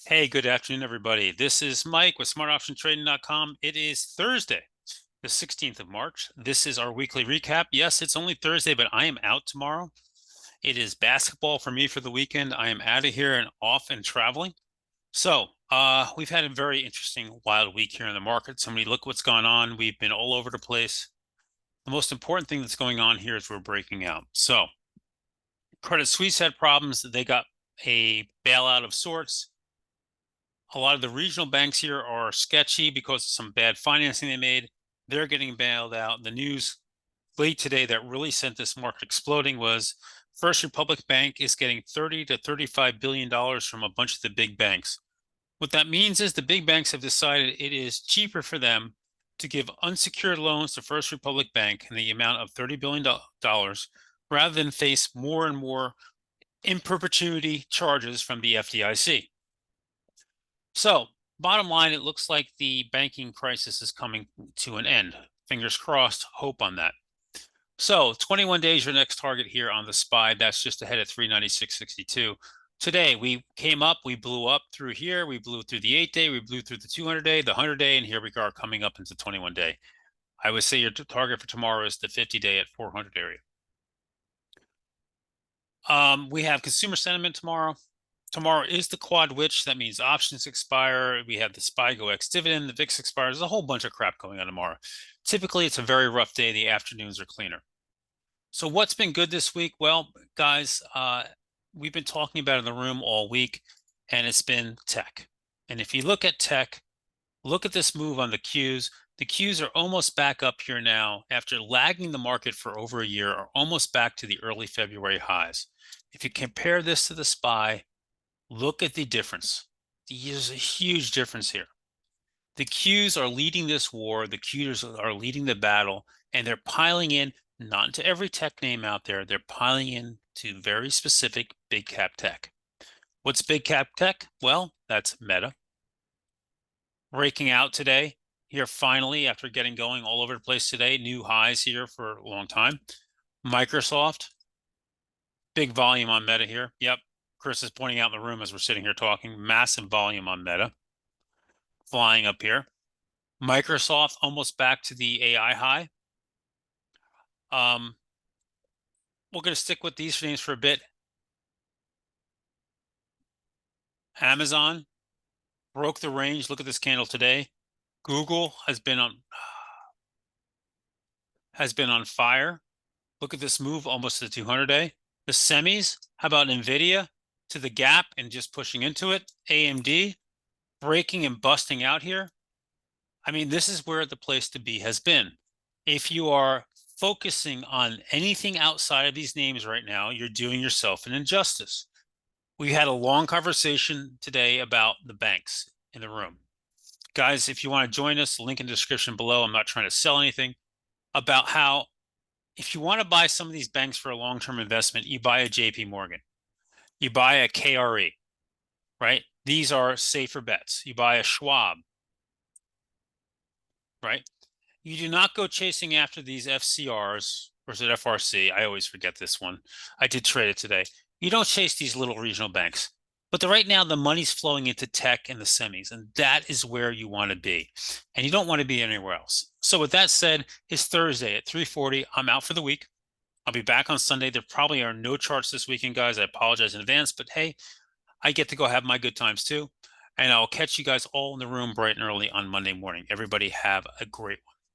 Hey, good afternoon, everybody. This is Mike with smartoptiontrading.com. It is Thursday, the 16th of March. This is our weekly recap. Yes, it's only Thursday, but I am out tomorrow. It is basketball for me for the weekend. I am out of here and off and traveling. We've had a very interesting, wild week here in the market. Somebody look what's gone on. We've been all over the place. The most important thing that's going on here is we're breaking out. So, Credit Suisse had problems. They got a bailout of sorts. A lot of the regional banks here are sketchy because of some bad financing they made. They're getting bailed out. The news late today that really sent this market exploding was First Republic Bank is getting $30 to $35 billion from a bunch of the big banks. What that means is the big banks have decided it is cheaper for them to give unsecured loans to First Republic Bank in the amount of $30 billion rather than face more and more in perpetuity charges from the FDIC. So, bottom line, it looks like the banking crisis is coming to an end. Fingers crossed, hope on that. So, 21 days your next target here on the SPY. That's just ahead at 396.62. Today, we came up, we blew up through here, we blew through the 8-day, we blew through the 200-day, the 100-day, and here we are coming up into 21-day. I would say your target for tomorrow is the 50-day at 400 area. We have consumer sentiment tomorrow. Tomorrow is the quad witch. That means options expire. We have the SPY ex dividend. The VIX expires. There's a whole bunch of crap going on tomorrow. Typically, it's a very rough day. The afternoons are cleaner. So what's been good this week? Well, guys, we've been talking about it in the room all week, and it's been tech. And if you look at tech, look at this move on the Qs. The Qs are almost back up here now after lagging the market for over a year, are almost back to the early February highs. If you compare this to the SPY, look at the difference. There's a huge difference here. The Qs are leading this war. The Qs are leading the battle, and they're piling in, not into every tech name out there. They're piling in to very specific big cap tech. What's big cap tech? Well, that's Meta. Breaking out today here finally after getting going all over the place today. New highs here for a long time. Microsoft, big volume on Meta here. Yep. Chris is pointing out in the room as we're sitting here talking, massive volume on Meta flying up here. Microsoft almost back to the AI high. We're going to stick with these names for a bit. Amazon broke the range. Look at this candle today. Google has been on fire. Look at this move almost to the 200-day. The semis, how about NVIDIA to the gap and just pushing into it? AMD breaking and busting out here. I mean, this is where the place to be has been. If you are focusing on anything outside of these names right now, you're doing yourself an injustice. We had a long conversation today about the banks in the room. Guys, if you want to join us, link in the description below. I'm not trying to sell anything. About how if you want to buy some of these banks for a long-term investment, you buy a JP Morgan. You buy a KRE, right? These are safer bets. You buy a Schwab, right? You do not go chasing after these FCRs, or is it FRC? I always forget this one. I did trade it today. You don't chase these little regional banks. But right now, the money's flowing into tech and the semis, and that is where you want to be. And you don't want to be anywhere else. So with that said, it's Thursday at 3:40. I'm out for the week. I'll be back on Sunday. There probably are no charts this weekend, guys. I apologize in advance, but hey, I get to go have my good times too. And I'll catch you guys all in the room bright and early on Monday morning. Everybody have a great one.